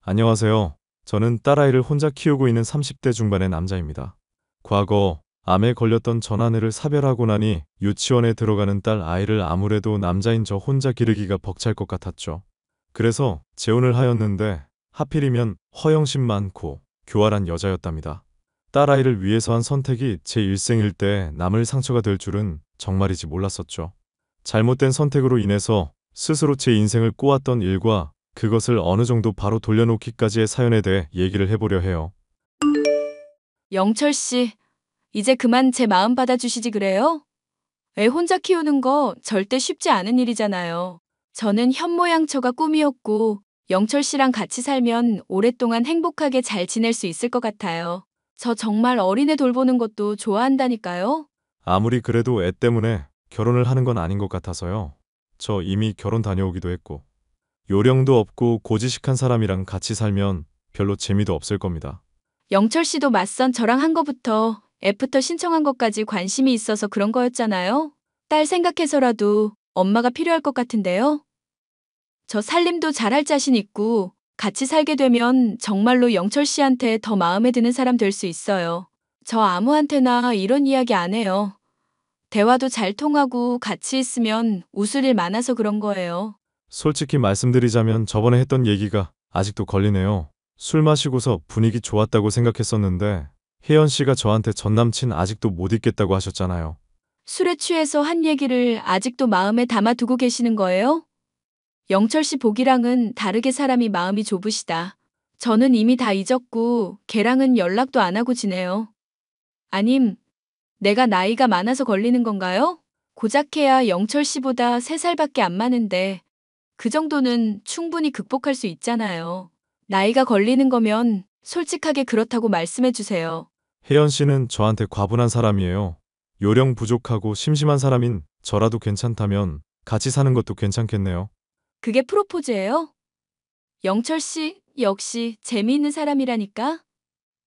안녕하세요. 저는 딸아이를 혼자 키우고 있는 30대 중반의 남자입니다. 과거 암에 걸렸던 전 아내를 사별하고 나니 유치원에 들어가는 딸 아이를 아무래도 남자인 저 혼자 기르기가 벅찰 것 같았죠. 그래서 재혼을 하였는데 하필이면 허영심 많고 교활한 여자였답니다. 딸아이를 위해서 한 선택이 제 일생일 때 남을 상처가 될 줄은 정말이지 몰랐었죠. 잘못된 선택으로 인해서 스스로 제 인생을 꼬았던 일과 그것을 어느 정도 바로 돌려놓기까지의 사연에 대해 얘기를 해보려 해요. 영철 씨, 이제 그만 제 마음 받아주시지 그래요? 애 혼자 키우는 거 절대 쉽지 않은 일이잖아요. 저는 현모양처가 꿈이었고, 영철 씨랑 같이 살면 오랫동안 행복하게 잘 지낼 수 있을 것 같아요. 저 정말 어린애 돌보는 것도 좋아한다니까요. 아무리 그래도 애 때문에 결혼을 하는 건 아닌 것 같아서요. 저 이미 결혼 다녀오기도 했고, 요령도 없고 고지식한 사람이랑 같이 살면 별로 재미도 없을 겁니다. 영철 씨도 맞선 저랑 한 거부터 애프터 신청한 것까지 관심이 있어서 그런 거였잖아요. 딸 생각해서라도 엄마가 필요할 것 같은데요. 저 살림도 잘할 자신 있고 같이 살게 되면 정말로 영철 씨한테 더 마음에 드는 사람 될 수 있어요. 저 아무한테나 이런 이야기 안 해요. 대화도 잘 통하고 같이 있으면 웃을 일 많아서 그런 거예요. 솔직히 말씀드리자면 저번에 했던 얘기가 아직도 걸리네요. 술 마시고서 분위기 좋았다고 생각했었는데 혜연 씨가 저한테 전 남친 아직도 못 잊겠다고 하셨잖아요. 술에 취해서 한 얘기를 아직도 마음에 담아두고 계시는 거예요? 영철 씨 보기랑은 다르게 사람이 마음이 좁으시다. 저는 이미 다 잊었고 걔랑은 연락도 안 하고 지내요. 아님, 내가 나이가 많아서 걸리는 건가요? 고작해야 영철 씨보다 3살밖에 안 많은데 그 정도는 충분히 극복할 수 있잖아요. 나이가 걸리는 거면 솔직하게 그렇다고 말씀해 주세요. 혜연 씨는 저한테 과분한 사람이에요. 요령 부족하고 심심한 사람인 저라도 괜찮다면 같이 사는 것도 괜찮겠네요. 그게 프로포즈예요? 영철 씨 역시 재미있는 사람이라니까.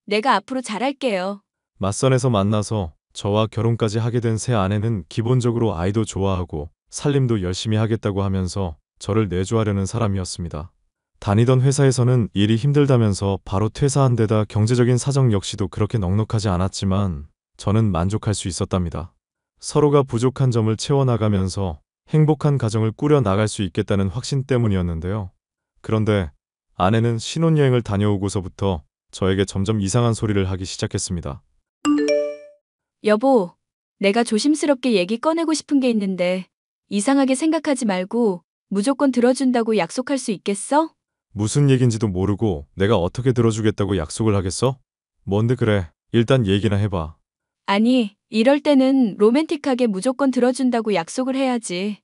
내가 앞으로 잘할게요. 맞선에서 만나서 저와 결혼까지 하게 된 새 아내는 기본적으로 아이도 좋아하고 살림도 열심히 하겠다고 하면서 저를 내조하려는 사람이었습니다. 다니던 회사에서는 일이 힘들다면서 바로 퇴사한 데다 경제적인 사정 역시도 그렇게 넉넉하지 않았지만 저는 만족할 수 있었답니다. 서로가 부족한 점을 채워나가면서 행복한 가정을 꾸려 나갈 수 있겠다는 확신 때문이었는데요. 그런데 아내는 신혼여행을 다녀오고서부터 저에게 점점 이상한 소리를 하기 시작했습니다. 여보, 내가 조심스럽게 얘기 꺼내고 싶은 게 있는데 이상하게 생각하지 말고 무조건 들어준다고 약속할 수 있겠어? 무슨 얘긴지도 모르고 내가 어떻게 들어주겠다고 약속을 하겠어? 뭔데 그래. 일단 얘기나 해봐. 아니, 이럴 때는 로맨틱하게 무조건 들어준다고 약속을 해야지.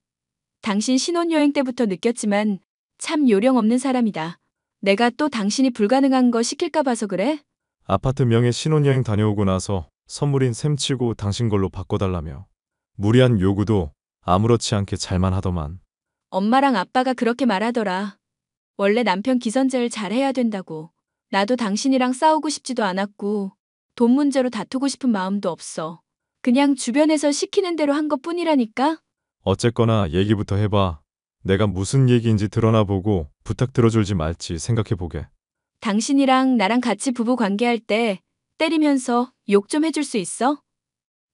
당신 신혼여행 때부터 느꼈지만 참 요령 없는 사람이다. 내가 또 당신이 불가능한 거 시킬까 봐서 그래? 아파트 명의 신혼여행 다녀오고 나서 선물인 셈치고 당신 걸로 바꿔달라며. 무리한 요구도 아무렇지 않게 잘만 하더만. 엄마랑 아빠가 그렇게 말하더라. 원래 남편 기선제을 잘해야 된다고. 나도 당신이랑 싸우고 싶지도 않았고 돈 문제로 다투고 싶은 마음도 없어. 그냥 주변에서 시키는 대로 한 것뿐이라니까? 어쨌거나 얘기부터 해봐. 내가 무슨 얘기인지 드러나 보고 부탁 들어줄지 말지 생각해보게. 당신이랑 나랑 같이 부부 관계할 때 때리면서 욕 좀 해줄 수 있어?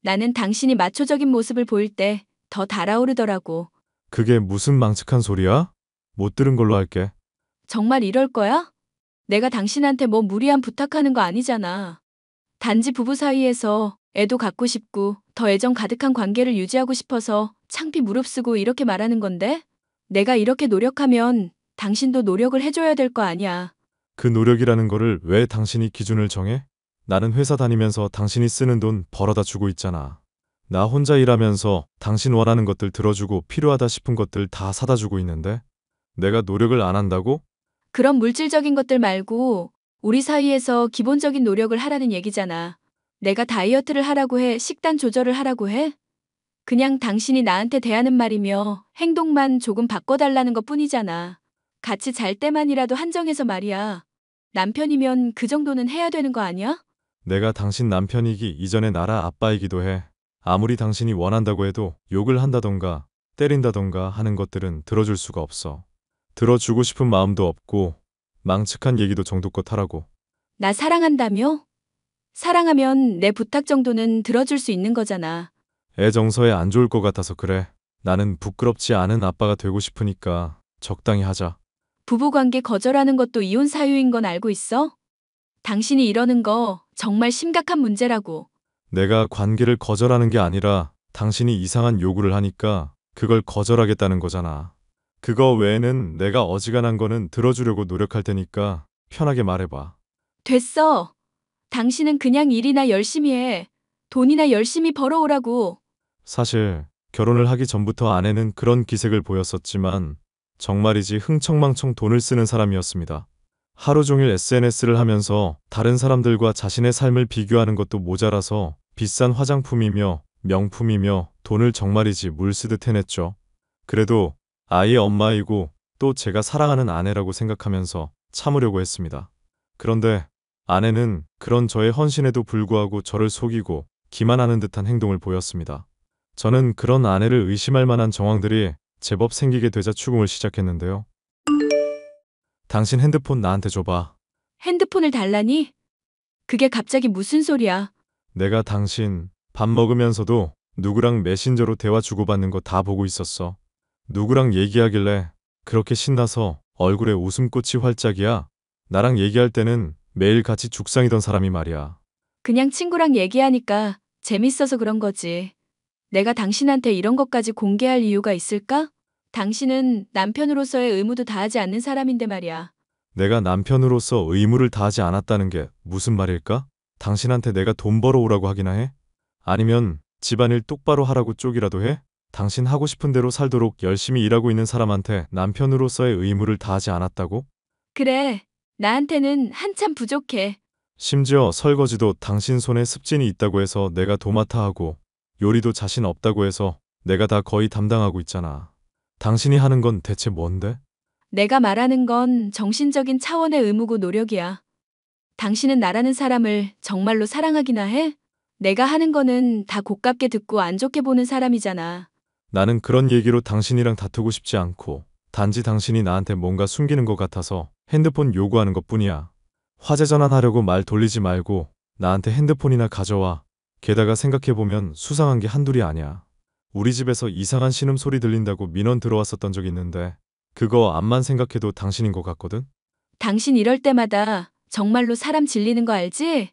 나는 당신이 마초적인 모습을 보일 때 더 달아오르더라고. 그게 무슨 망측한 소리야? 못 들은 걸로 할게. 정말 이럴 거야? 내가 당신한테 뭐 무리한 부탁하는 거 아니잖아. 단지 부부 사이에서 애도 갖고 싶고 더 애정 가득한 관계를 유지하고 싶어서 창피 무릅쓰고 이렇게 말하는 건데? 내가 이렇게 노력하면 당신도 노력을 해줘야 될 거 아니야. 그 노력이라는 거를 왜 당신이 기준을 정해? 나는 회사 다니면서 당신이 쓰는 돈 벌어다 주고 있잖아. 나 혼자 일하면서 당신 원하는 것들 들어주고 필요하다 싶은 것들 다 사다 주고 있는데 내가 노력을 안 한다고? 그런 물질적인 것들 말고 우리 사이에서 기본적인 노력을 하라는 얘기잖아. 내가 다이어트를 하라고 해, 식단 조절을 하라고 해? 그냥 당신이 나한테 대하는 말이며 행동만 조금 바꿔달라는 것 뿐이잖아. 같이 잘 때만이라도 한정해서 말이야. 남편이면 그 정도는 해야 되는 거 아니야? 내가 당신 남편이기 이전에 나라 아빠이기도 해. 아무리 당신이 원한다고 해도 욕을 한다던가 때린다던가 하는 것들은 들어줄 수가 없어. 들어주고 싶은 마음도 없고 망측한 얘기도 정도껏 하라고. 나 사랑한다며? 사랑하면 내 부탁 정도는 들어줄 수 있는 거잖아. 애 정서에 안 좋을 것 같아서 그래. 나는 부끄럽지 않은 아빠가 되고 싶으니까 적당히 하자. 부부관계 거절하는 것도 이혼 사유인 건 알고 있어? 당신이 이러는 거 정말 심각한 문제라고. 내가 관계를 거절하는 게 아니라 당신이 이상한 요구를 하니까 그걸 거절하겠다는 거잖아. 그거 외에는 내가 어지간한 거는 들어주려고 노력할 테니까 편하게 말해봐. 됐어. 당신은 그냥 일이나 열심히 해. 돈이나 열심히 벌어오라고. 사실 결혼을 하기 전부터 아내는 그런 기색을 보였었지만 정말이지 흥청망청 돈을 쓰는 사람이었습니다. 하루 종일 SNS를 하면서 다른 사람들과 자신의 삶을 비교하는 것도 모자라서 비싼 화장품이며 명품이며 돈을 정말이지 물쓰듯 해냈죠. 그래도 아이의 엄마이고 또 제가 사랑하는 아내라고 생각하면서 참으려고 했습니다. 그런데 아내는 그런 저의 헌신에도 불구하고 저를 속이고 기만하는 듯한 행동을 보였습니다. 저는 그런 아내를 의심할 만한 정황들이 제법 생기게 되자 추궁을 시작했는데요. 당신 핸드폰 나한테 줘봐. 핸드폰을 달라니? 그게 갑자기 무슨 소리야? 내가 당신 밥 먹으면서도 누구랑 메신저로 대화 주고받는 거 다 보고 있었어. 누구랑 얘기하길래 그렇게 신나서 얼굴에 웃음꽃이 활짝이야. 나랑 얘기할 때는 매일 같이 죽상이던 사람이 말이야. 그냥 친구랑 얘기하니까 재밌어서 그런 거지. 내가 당신한테 이런 것까지 공개할 이유가 있을까? 당신은 남편으로서의 의무도 다하지 않는 사람인데 말이야. 내가 남편으로서 의무를 다하지 않았다는 게 무슨 말일까? 당신한테 내가 돈 벌어오라고 하기나 해? 아니면 집안일 똑바로 하라고 쪽이라도 해? 당신 하고 싶은 대로 살도록 열심히 일하고 있는 사람한테 남편으로서의 의무를 다하지 않았다고? 그래, 나한테는 한참 부족해. 심지어 설거지도 당신 손에 습진이 있다고 해서 내가 도맡아 하고 요리도 자신 없다고 해서 내가 다 거의 담당하고 있잖아. 당신이 하는 건 대체 뭔데? 내가 말하는 건 정신적인 차원의 의무고 노력이야. 당신은 나라는 사람을 정말로 사랑하기나 해? 내가 하는 거는 다 고깝게 듣고 안 좋게 보는 사람이잖아. 나는 그런 얘기로 당신이랑 다투고 싶지 않고 단지 당신이 나한테 뭔가 숨기는 것 같아서 핸드폰 요구하는 것뿐이야. 화제 전환하려고 말 돌리지 말고 나한테 핸드폰이나 가져와. 게다가 생각해보면 수상한 게 한둘이 아니야. 우리 집에서 이상한 신음소리 들린다고 민원 들어왔었던 적 있는데 그거 암만 생각해도 당신인 것 같거든? 당신 이럴 때마다 정말로 사람 질리는 거 알지?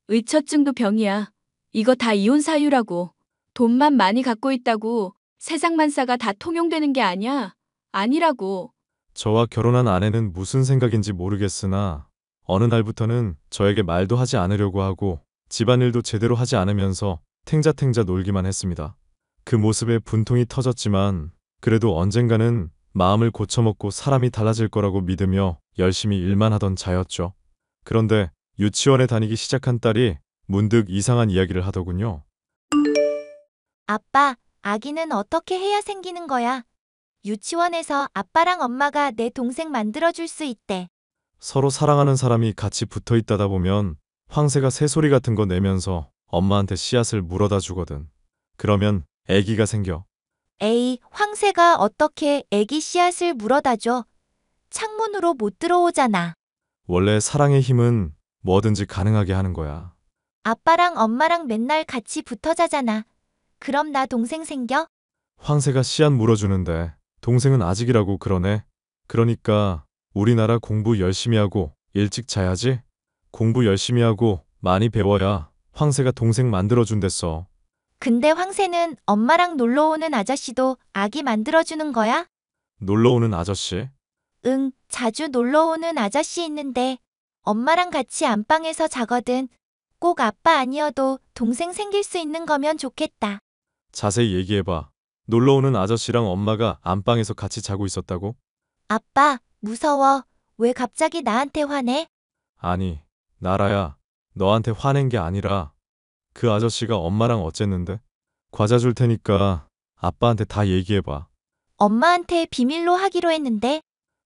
의처증도 병이야. 이거 다 이혼 사유라고. 돈만 많이 갖고 있다고 세상 만사가 다 통용되는 게 아니야. 아니라고. 저와 결혼한 아내는 무슨 생각인지 모르겠으나 어느 날부터는 저에게 말도 하지 않으려고 하고 집안일도 제대로 하지 않으면서 탱자탱자 놀기만 했습니다. 그 모습에 분통이 터졌지만 그래도 언젠가는 마음을 고쳐먹고 사람이 달라질 거라고 믿으며 열심히 일만 하던 자였죠. 그런데 유치원에 다니기 시작한 딸이 문득 이상한 이야기를 하더군요. 아빠, 아기는 어떻게 해야 생기는 거야? 유치원에서 아빠랑 엄마가 내 동생 만들어줄 수 있대. 서로 사랑하는 사람이 같이 붙어 있다다 보면 황새가 새소리 같은 거 내면서 엄마한테 씨앗을 물어다 주거든. 그러면 아기가 생겨. 에이, 황새가 어떻게 애기 씨앗을 물어다 줘? 창문으로 못 들어오잖아. 원래 사랑의 힘은 뭐든지 가능하게 하는 거야. 아빠랑 엄마랑 맨날 같이 붙어 자잖아. 그럼 나 동생 생겨? 황새가 씨앗 물어주는데 동생은 아직이라고 그러네. 그러니까 우리나라 공부 열심히 하고 일찍 자야지. 공부 열심히 하고 많이 배워야 황새가 동생 만들어준댔어. 근데 황새는 엄마랑 놀러 오는 아저씨도 아기 만들어주는 거야? 놀러오는 아저씨? 응, 자주 놀러 오는 아저씨 있는데 엄마랑 같이 안방에서 자거든. 꼭 아빠 아니어도 동생 생길 수 있는 거면 좋겠다. 자세히 얘기해봐. 놀러오는 아저씨랑 엄마가 안방에서 같이 자고 있었다고? 아빠, 무서워. 왜 갑자기 나한테 화내? 아니, 나라야. 너한테 화낸 게 아니라 그 아저씨가 엄마랑 어쨌는데? 과자 줄 테니까 아빠한테 다 얘기해봐. 엄마한테 비밀로 하기로 했는데.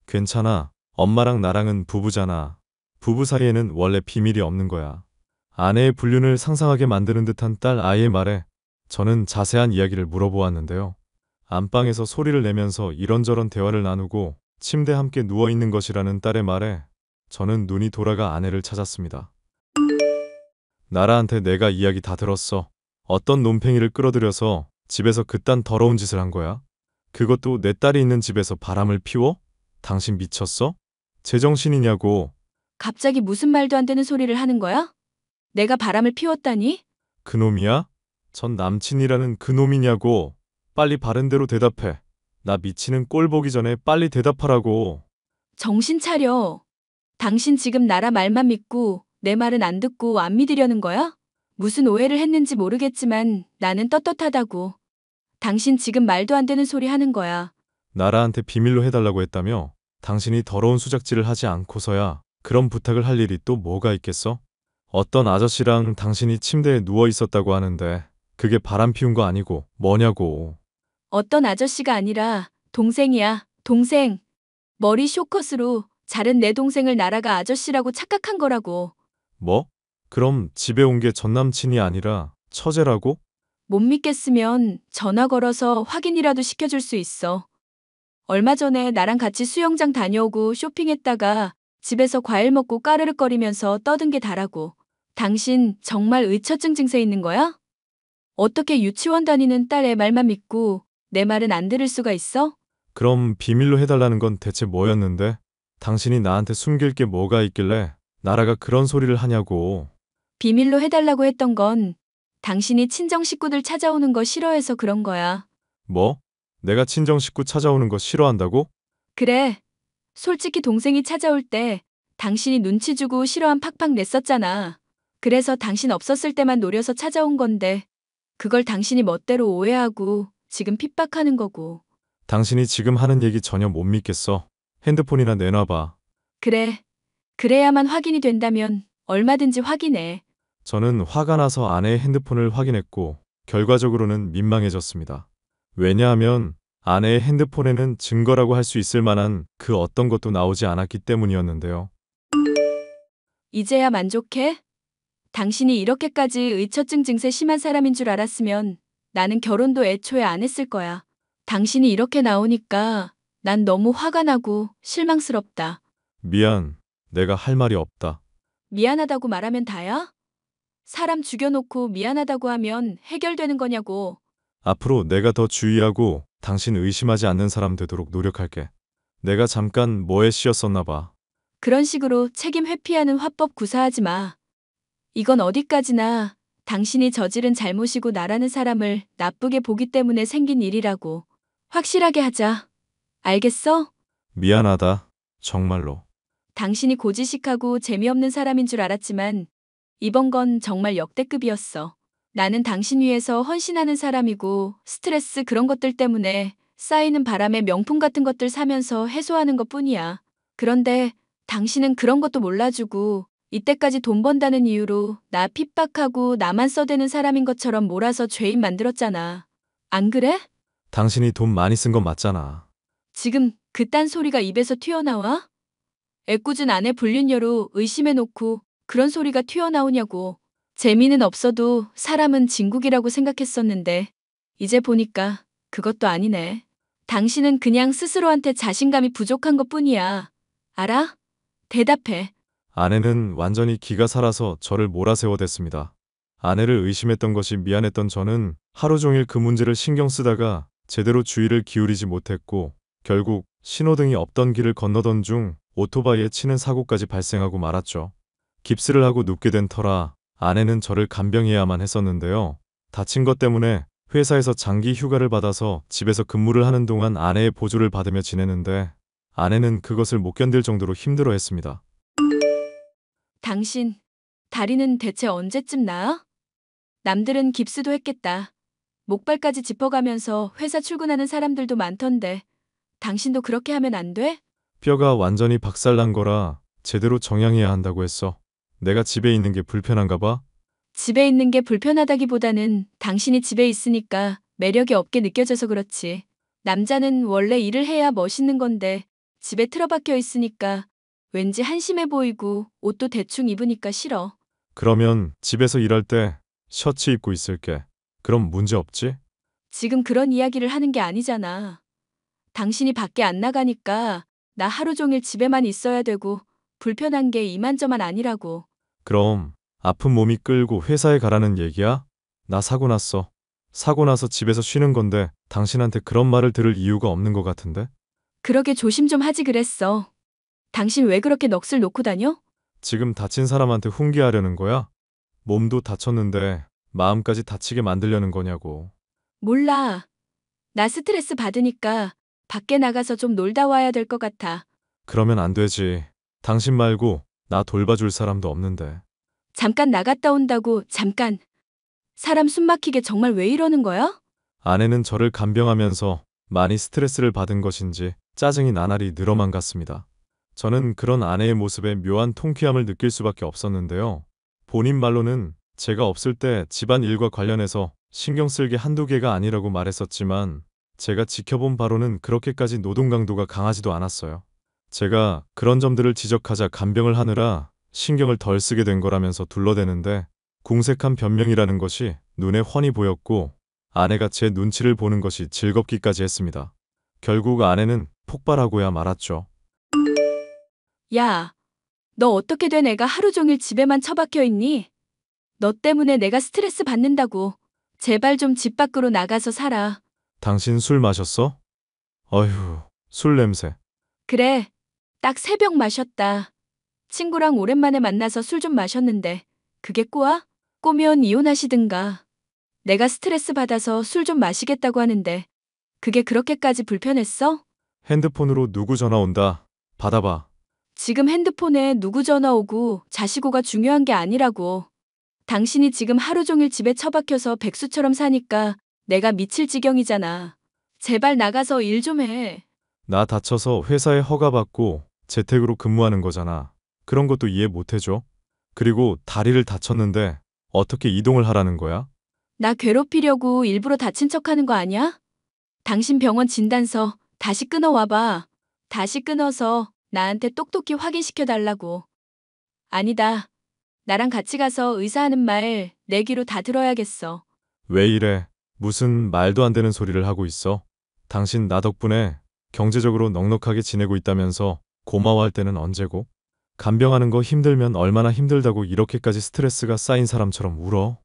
괜찮아. 엄마랑 나랑은 부부잖아. 부부 사이에는 원래 비밀이 없는 거야. 아내의 불륜을 상상하게 만드는 듯한 딸 아이의 말에 저는 자세한 이야기를 물어보았는데요. 안방에서 소리를 내면서 이런저런 대화를 나누고 침대 함께 누워있는 것이라는 딸의 말에 저는 눈이 돌아가 아내를 찾았습니다. 나라한테 내가 이야기 다 들었어. 어떤 논팽이를 끌어들여서 집에서 그딴 더러운 짓을 한 거야? 그것도 내 딸이 있는 집에서 바람을 피워? 당신 미쳤어? 제정신이냐고. 갑자기 무슨 말도 안 되는 소리를 하는 거야? 내가 바람을 피웠다니? 그놈이야? 전 남친이라는 그놈이냐고. 빨리 바른 대로 대답해. 나 미치는 꼴 보기 전에 빨리 대답하라고. 정신 차려. 당신 지금 나라 말만 믿고 내 말은 안 듣고 안 믿으려는 거야? 무슨 오해를 했는지 모르겠지만 나는 떳떳하다고. 당신 지금 말도 안 되는 소리 하는 거야. 나라한테 비밀로 해달라고 했다며? 당신이 더러운 수작질을 하지 않고서야 그런 부탁을 할 일이 또 뭐가 있겠어? 어떤 아저씨랑 당신이 침대에 누워 있었다고 하는데 그게 바람 피운 거 아니고 뭐냐고. 어떤 아저씨가 아니라 동생이야. 동생. 머리 쇼컷으로 자른 내 동생을 나라가 아저씨라고 착각한 거라고. 뭐? 그럼 집에 온 게 전남친이 아니라 처제라고? 못 믿겠으면 전화 걸어서 확인이라도 시켜줄 수 있어. 얼마 전에 나랑 같이 수영장 다녀오고 쇼핑했다가 집에서 과일 먹고 까르륵거리면서 떠든 게 다라고. 당신 정말 의처증 증세 있는 거야? 어떻게 유치원 다니는 딸의 말만 믿고 내 말은 안 들을 수가 있어? 그럼 비밀로 해달라는 건 대체 뭐였는데? 당신이 나한테 숨길 게 뭐가 있길래 나라가 그런 소리를 하냐고. 비밀로 해달라고 했던 건 당신이 친정 식구들 찾아오는 거 싫어해서 그런 거야. 뭐? 내가 친정 식구 찾아오는 거 싫어한다고? 그래. 솔직히 동생이 찾아올 때 당신이 눈치 주고 싫어함 팍팍 냈었잖아. 그래서 당신 없었을 때만 노려서 찾아온 건데 그걸 당신이 멋대로 오해하고 지금 핍박하는 거고. 당신이 지금 하는 얘기 전혀 못 믿겠어. 핸드폰이나 내놔봐. 그래. 그래야만 확인이 된다면 얼마든지 확인해. 저는 화가 나서 아내의 핸드폰을 확인했고 결과적으로는 민망해졌습니다. 왜냐하면 아내의 핸드폰에는 증거라고 할 수 있을 만한 그 어떤 것도 나오지 않았기 때문이었는데요. 이제야 만족해? 당신이 이렇게까지 의처증 증세 심한 사람인 줄 알았으면 나는 결혼도 애초에 안 했을 거야. 당신이 이렇게 나오니까 난 너무 화가 나고 실망스럽다. 미안, 내가 할 말이 없다. 미안하다고 말하면 다야? 사람 죽여놓고 미안하다고 하면 해결되는 거냐고. 앞으로 내가 더 주의하고 당신 의심하지 않는 사람 되도록 노력할게. 내가 잠깐 뭐에 씌었었나 봐. 그런 식으로 책임 회피하는 화법 구사하지 마. 이건 어디까지나 당신이 저지른 잘못이고 나라는 사람을 나쁘게 보기 때문에 생긴 일이라고. 확실하게 하자. 알겠어? 미안하다. 정말로. 당신이 고지식하고 재미없는 사람인 줄 알았지만 이번 건 정말 역대급이었어. 나는 당신 위해서 헌신하는 사람이고 스트레스 그런 것들 때문에 쌓이는 바람에 명품 같은 것들 사면서 해소하는 것뿐이야. 그런데 당신은 그런 것도 몰라주고 이때까지 돈 번다는 이유로 나 핍박하고 나만 써대는 사람인 것처럼 몰아서 죄인 만들었잖아. 안 그래? 당신이 돈 많이 쓴 건 맞잖아. 지금 그딴 소리가 입에서 튀어나와? 애꿎은 아내 불륜녀로 의심해놓고 그런 소리가 튀어나오냐고. 재미는 없어도 사람은 진국이라고 생각했었는데 이제 보니까 그것도 아니네. 당신은 그냥 스스로한테 자신감이 부족한 것뿐이야. 알아? 대답해. 아내는 완전히 기가 살아서 저를 몰아세워댔습니다. 아내를 의심했던 것이 미안했던 저는 하루 종일 그 문제를 신경 쓰다가 제대로 주의를 기울이지 못했고 결국 신호등이 없던 길을 건너던 중 오토바이에 치는 사고까지 발생하고 말았죠. 깁스를 하고 눕게 된 터라 아내는 저를 간병해야만 했었는데요. 다친 것 때문에 회사에서 장기 휴가를 받아서 집에서 근무를 하는 동안 아내의 보조를 받으며 지내는데 아내는 그것을 못 견딜 정도로 힘들어했습니다. 당신, 다리는 대체 언제쯤 나아? 남들은 깁스도 했겠다. 목발까지 짚어가면서 회사 출근하는 사람들도 많던데 당신도 그렇게 하면 안 돼? 뼈가 완전히 박살난 거라 제대로 정형해야 한다고 했어. 내가 집에 있는 게 불편한가 봐? 집에 있는 게 불편하다기보다는 당신이 집에 있으니까 매력이 없게 느껴져서 그렇지. 남자는 원래 일을 해야 멋있는 건데 집에 틀어박혀 있으니까 왠지 한심해 보이고 옷도 대충 입으니까 싫어. 그러면 집에서 일할 때 셔츠 입고 있을게. 그럼 문제 없지? 지금 그런 이야기를 하는 게 아니잖아. 당신이 밖에 안 나가니까 나 하루 종일 집에만 있어야 되고 불편한 게 이만저만 아니라고. 그럼 아픈 몸이 끌고 회사에 가라는 얘기야? 나 사고 났어. 사고 나서 집에서 쉬는 건데 당신한테 그런 말을 들을 이유가 없는 것 같은데? 그러게 조심 좀 하지 그랬어. 당신 왜 그렇게 넋을 놓고 다녀? 지금 다친 사람한테 훈계하려는 거야? 몸도 다쳤는데 마음까지 다치게 만들려는 거냐고. 몰라. 나 스트레스 받으니까 밖에 나가서 좀 놀다 와야 될 것 같아. 그러면 안 되지. 당신 말고 나 돌봐줄 사람도 없는데. 잠깐 나갔다 온다고, 잠깐. 사람 숨 막히게 정말 왜 이러는 거야? 아내는 저를 간병하면서 많이 스트레스를 받은 것인지 짜증이 나날이 늘어만 갔습니다. 저는 그런 아내의 모습에 묘한 통쾌함을 느낄 수밖에 없었는데요. 본인 말로는 제가 없을 때 집안 일과 관련해서 신경 쓸 게 한두 개가 아니라고 말했었지만 제가 지켜본 바로는 그렇게까지 노동 강도가 강하지도 않았어요. 제가 그런 점들을 지적하자 간병을 하느라 신경을 덜 쓰게 된 거라면서 둘러대는데 궁색한 변명이라는 것이 눈에 훤히 보였고 아내가 제 눈치를 보는 것이 즐겁기까지 했습니다. 결국 아내는 폭발하고야 말았죠. 야, 너 어떻게 된 애가 하루 종일 집에만 처박혀 있니? 너 때문에 내가 스트레스 받는다고. 제발 좀 집 밖으로 나가서 살아. 당신 술 마셨어? 어휴, 술 냄새. 그래, 딱 3병 마셨다. 친구랑 오랜만에 만나서 술 좀 마셨는데 그게 꼬아? 꼬면 이혼하시든가. 내가 스트레스 받아서 술 좀 마시겠다고 하는데 그게 그렇게까지 불편했어? 핸드폰으로 누구 전화 온다. 받아봐. 지금 핸드폰에 누구 전화 오고 자시고가 중요한 게 아니라고. 당신이 지금 하루 종일 집에 처박혀서 백수처럼 사니까 내가 미칠 지경이잖아. 제발 나가서 일 좀 해. 나 다쳐서 회사에 허가받고 재택으로 근무하는 거잖아. 그런 것도 이해 못 해줘? 그리고 다리를 다쳤는데 어떻게 이동을 하라는 거야? 나 괴롭히려고 일부러 다친 척하는 거 아니야? 당신 병원 진단서 다시 끊어와봐. 다시 끊어서 나한테 똑똑히 확인시켜 달라고. 아니다. 나랑 같이 가서 의사 하는 말 내 귀로 다 들어야겠어. 왜 이래? 무슨 말도 안 되는 소리를 하고 있어? 당신 나 덕분에 경제적으로 넉넉하게 지내고 있다면서 고마워할 때는 언제고? 간병하는 거 힘들면 얼마나 힘들다고 이렇게까지 스트레스가 쌓인 사람처럼 울어?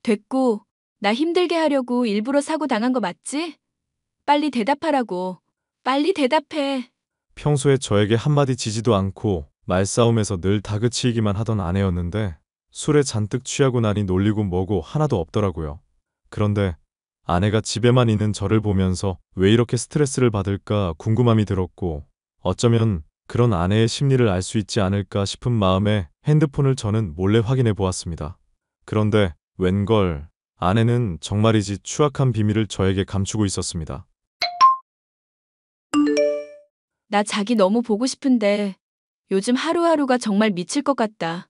됐고, 나 힘들게 하려고 일부러 사고 당한 거 맞지? 빨리 대답하라고. 빨리 대답해. 평소에 저에게 한마디 지지도 않고 말싸움에서 늘 다그치기만 하던 아내였는데 술에 잔뜩 취하고 나니 놀리고 뭐고 하나도 없더라고요. 그런데 아내가 집에만 있는 저를 보면서 왜 이렇게 스트레스를 받을까 궁금함이 들었고 어쩌면 그런 아내의 심리를 알 수 있지 않을까 싶은 마음에 핸드폰을 저는 몰래 확인해 보았습니다. 그런데 웬걸 아내는 정말이지 추악한 비밀을 저에게 감추고 있었습니다. 나 자기 너무 보고 싶은데 요즘 하루하루가 정말 미칠 것 같다.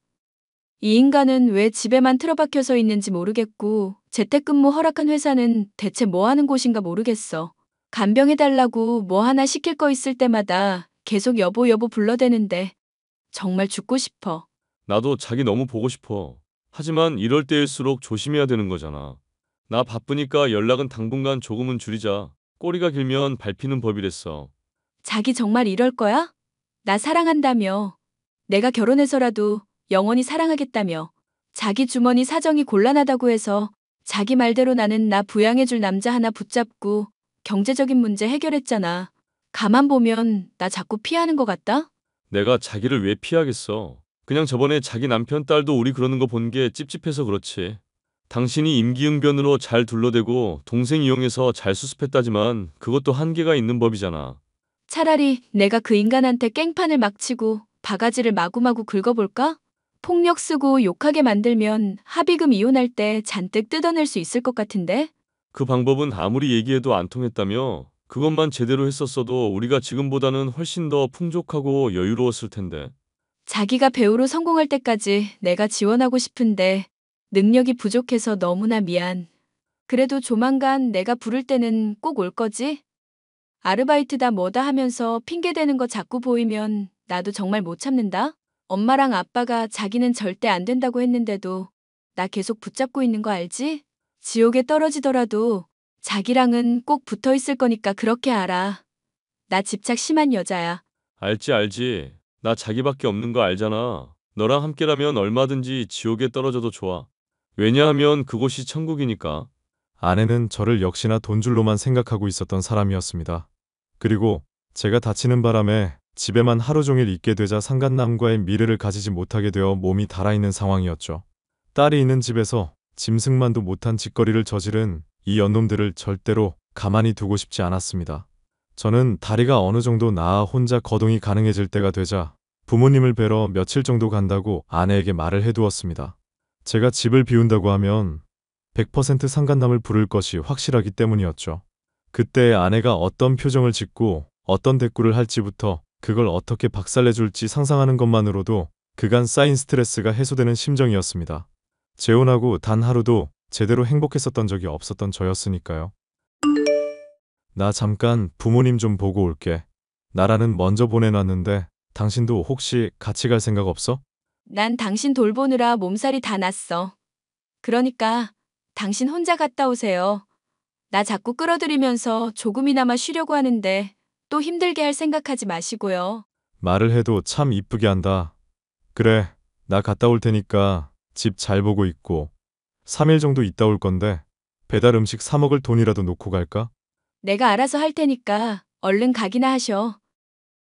이 인간은 왜 집에만 틀어박혀서 있는지 모르겠고 재택근무 허락한 회사는 대체 뭐 하는 곳인가 모르겠어. 간병해달라고 뭐 하나 시킬 거 있을 때마다 계속 여보 여보 불러대는데 정말 죽고 싶어. 나도 자기 너무 보고 싶어. 하지만 이럴 때일수록 조심해야 되는 거잖아. 나 바쁘니까 연락은 당분간 조금은 줄이자. 꼬리가 길면 밟히는 법이랬어. 자기 정말 이럴 거야? 나 사랑한다며. 내가 결혼해서라도 영원히 사랑하겠다며. 자기 주머니 사정이 곤란하다고 해서 자기 말대로 나는 나 부양해줄 남자 하나 붙잡고 경제적인 문제 해결했잖아. 가만 보면 나 자꾸 피하는 것 같다? 내가 자기를 왜 피하겠어. 그냥 저번에 자기 남편 딸도 우리 그러는 거 본 게 찝찝해서 그렇지. 당신이 임기응변으로 잘 둘러대고 동생 이용해서 잘 수습했다지만 그것도 한계가 있는 법이잖아. 차라리 내가 그 인간한테 깽판을 막 치고 바가지를 마구마구 긁어볼까? 폭력 쓰고 욕하게 만들면 합의금 이혼할 때 잔뜩 뜯어낼 수 있을 것 같은데? 그 방법은 아무리 얘기해도 안 통했다며. 그것만 제대로 했었어도 우리가 지금보다는 훨씬 더 풍족하고 여유로웠을 텐데. 자기가 배우로 성공할 때까지 내가 지원하고 싶은데 능력이 부족해서 너무나 미안. 그래도 조만간 내가 부를 때는 꼭 올 거지? 아르바이트다 뭐다 하면서 핑계대는 거 자꾸 보이면 나도 정말 못 참는다? 엄마랑 아빠가 자기는 절대 안 된다고 했는데도 나 계속 붙잡고 있는 거 알지? 지옥에 떨어지더라도 자기랑은 꼭 붙어 있을 거니까 그렇게 알아. 나 집착 심한 여자야. 알지. 나 자기밖에 없는 거 알잖아. 너랑 함께라면 얼마든지 지옥에 떨어져도 좋아. 왜냐하면 그곳이 천국이니까. 아내는 저를 역시나 돈줄로만 생각하고 있었던 사람이었습니다. 그리고 제가 다치는 바람에 집에만 하루 종일 있게 되자 상간남과의 미래를 가지지 못하게 되어 몸이 달아있는 상황이었죠. 딸이 있는 집에서 짐승만도 못한 짓거리를 저지른 이 연놈들을 절대로 가만히 두고 싶지 않았습니다. 저는 다리가 어느 정도 나아 혼자 거동이 가능해질 때가 되자 부모님을 뵈러 며칠 정도 간다고 아내에게 말을 해두었습니다. 제가 집을 비운다고 하면 100% 상간남을 부를 것이 확실하기 때문이었죠. 그때 아내가 어떤 표정을 짓고 어떤 대꾸를 할지부터 그걸 어떻게 박살내줄지 상상하는 것만으로도 그간 쌓인 스트레스가 해소되는 심정이었습니다. 재혼하고 단 하루도 제대로 행복했었던 적이 없었던 저였으니까요. 나 잠깐 부모님 좀 보고 올게. 나라는 먼저 보내놨는데 당신도 혹시 같이 갈 생각 없어? 난 당신 돌보느라 몸살이 다 났어. 그러니까 당신 혼자 갔다 오세요. 나 자꾸 끌어들이면서 조금이나마 쉬려고 하는데 또 힘들게 할 생각하지 마시고요. 말을 해도 참 이쁘게 한다. 그래, 나 갔다 올 테니까 집 잘 보고 있고 3일 정도 있다 올 건데 배달 음식 사 먹을 돈이라도 놓고 갈까? 내가 알아서 할 테니까 얼른 가기나 하셔.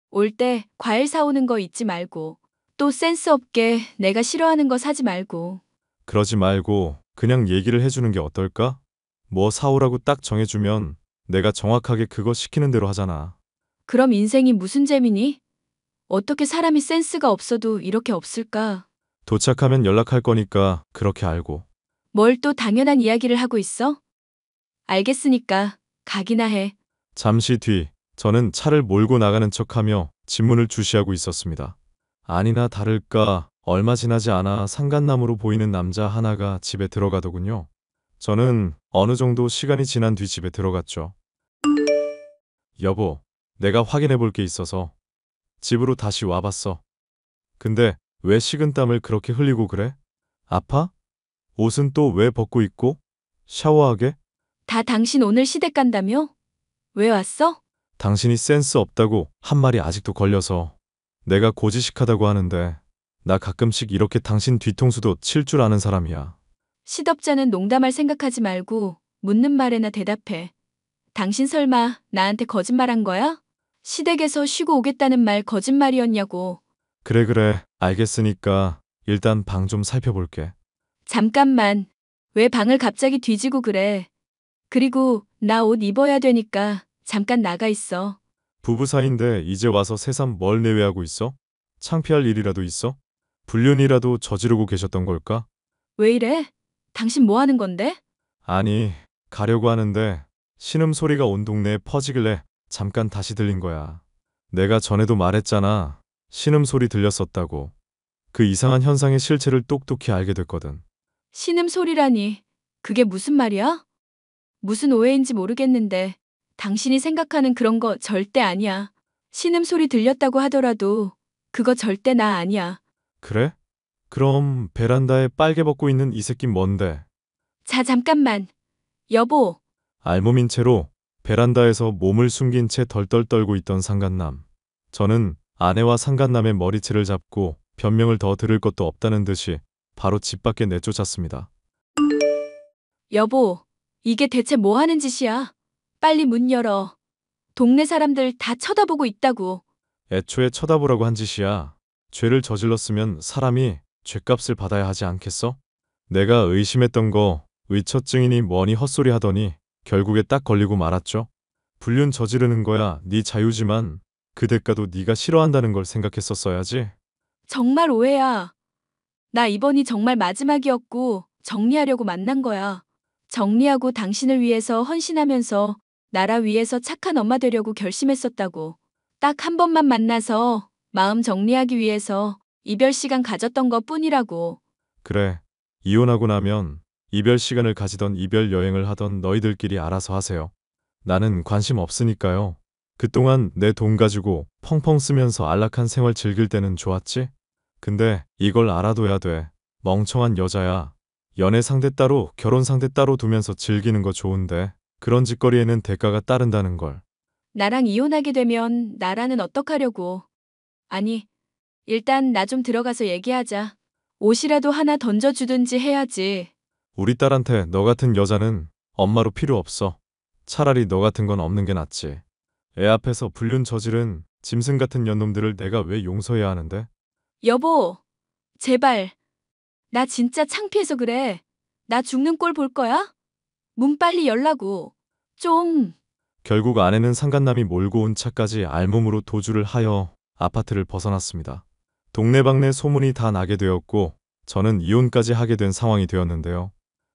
올 때 과일 사오는 거 잊지 말고. 또 센스 없게 내가 싫어하는 거 사지 말고. 그러지 말고 그냥 얘기를 해주는 게 어떨까? 뭐 사오라고 딱 정해주면 내가 정확하게 그거 시키는 대로 하잖아. 그럼 인생이 무슨 재미니? 어떻게 사람이 센스가 없어도 이렇게 없을까? 도착하면 연락할 거니까 그렇게 알고. 뭘 또 당연한 이야기를 하고 있어? 알겠으니까 가기나 해. 잠시 뒤 저는 차를 몰고 나가는 척하며 집문을 주시하고 있었습니다. 아니나 다를까 얼마 지나지 않아 상간남으로 보이는 남자 하나가 집에 들어가더군요. 저는 어느 정도 시간이 지난 뒤 집에 들어갔죠. 여보, 내가 확인해 볼 게 있어서 집으로 다시 와봤어. 근데 왜 식은땀을 그렇게 흘리고 그래? 아파? 옷은 또 왜 벗고 있고? 샤워하게? 다 당신 오늘 시댁 간다며? 왜 왔어? 당신이 센스 없다고 한 말이 아직도 걸려서 내가 고지식하다고 하는데 나 가끔씩 이렇게 당신 뒤통수도 칠 줄 아는 사람이야. 시덥잖은 농담할 생각하지 말고 묻는 말에나 대답해. 당신 설마 나한테 거짓말한 거야? 시댁에서 쉬고 오겠다는 말 거짓말이었냐고. 그래, 알겠으니까 일단 방 좀 살펴볼게. 잠깐만. 왜 방을 갑자기 뒤지고 그래? 그리고 나 옷 입어야 되니까 잠깐 나가 있어. 부부 사이인데 이제 와서 새삼 뭘 내외하고 있어? 창피할 일이라도 있어? 불륜이라도 저지르고 계셨던 걸까? 왜 이래? 당신 뭐 하는 건데? 아니, 가려고 하는데 신음소리가 온 동네에 퍼지길래 잠깐 다시 들린 거야. 내가 전에도 말했잖아. 신음소리 들렸었다고. 그 이상한 현상의 실체를 똑똑히 알게 됐거든. 신음소리라니. 그게 무슨 말이야? 무슨 오해인지 모르겠는데 당신이 생각하는 그런 거 절대 아니야. 신음소리 들렸다고 하더라도 그거 절대 나 아니야. 그래? 그럼 베란다에 빨개 벗고 있는 이 새끼 뭔데? 자, 잠깐만. 여보, 알몸인 채로 베란다에서 몸을 숨긴 채 덜덜 떨고 있던 상간남. 저는 아내와 상간남의 머리채를 잡고 변명을 더 들을 것도 없다는 듯이 바로 집 밖에 내쫓았습니다. 여보, 이게 대체 뭐 하는 짓이야? 빨리 문 열어. 동네 사람들 다 쳐다보고 있다고. 애초에 쳐다보라고 한 짓이야. 죄를 저질렀으면 사람이 죗값을 받아야 하지 않겠어? 내가 의심했던 거 의처증이니 뭐니 헛소리 하더니 결국에 딱 걸리고 말았죠. 불륜 저지르는 거야 네 자유지만 그 대가도 네가 싫어한다는 걸 생각했었어야지. 정말 오해야. 나 이번이 정말 마지막이었고 정리하려고 만난 거야. 정리하고 당신을 위해서 헌신하면서 나라 위해서 착한 엄마 되려고 결심했었다고. 딱 한 번만 만나서 마음 정리하기 위해서 이별 시간 가졌던 것 뿐이라고. 그래, 이혼하고 나면 이별 시간을 가지던 이별 여행을 하던 너희들끼리 알아서 하세요. 나는 관심 없으니까요. 그동안 내 돈 가지고 펑펑 쓰면서 안락한 생활 즐길 때는 좋았지? 근데 이걸 알아둬야 돼. 멍청한 여자야. 연애 상대 따로 결혼 상대 따로 두면서 즐기는 거 좋은데 그런 짓거리에는 대가가 따른다는 걸. 나랑 이혼하게 되면 나라는 어떡하려고. 아니, 일단 나 좀 들어가서 얘기하자. 옷이라도 하나 던져주든지 해야지. 우리 딸한테 너 같은 여자는 엄마로 필요 없어. 차라리 너 같은 건 없는 게 낫지. 애 앞에서 불륜 저지른 짐승 같은 년놈들을 내가 왜 용서해야 하는데? 여보, 제발. 나 진짜 창피해서 그래. 나 죽는 꼴 볼 거야? 문 빨리 열라고. 좀. 결국 아내는 상간남이 몰고 온 차까지 알몸으로 도주를 하여 아파트를 벗어났습니다. 동네방네 소문이 다 나게 되었고 저는 이혼까지 하게 된 상황이 되었는데요.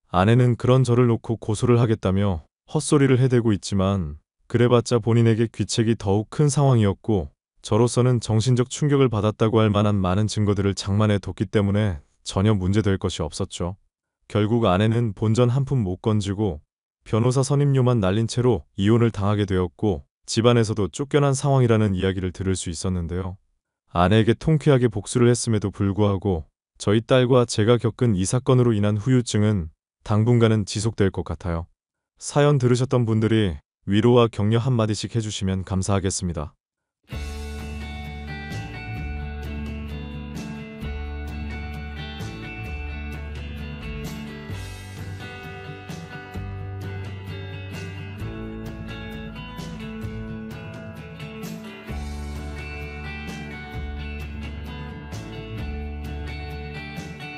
아내는 그런 저를 놓고 고소를 하겠다며 헛소리를 해대고 있지만 그래봤자 본인에게 귀책이 더욱 큰 상황이었고 저로서는 정신적 충격을 받았다고 할 만한 많은 증거들을 장만해 뒀기 때문에 전혀 문제될 것이 없었죠. 결국 아내는 본전 한 푼 못 건지고 변호사 선임료만 날린 채로 이혼을 당하게 되었고 집안에서도 쫓겨난 상황이라는 이야기를 들을 수 있었는데요. 아내에게 통쾌하게 복수를 했음에도 불구하고 저희 딸과 제가 겪은 이 사건으로 인한 후유증은 당분간은 지속될 것 같아요. 사연 들으셨던 분들이 위로와 격려 한마디씩 해주시면 감사하겠습니다.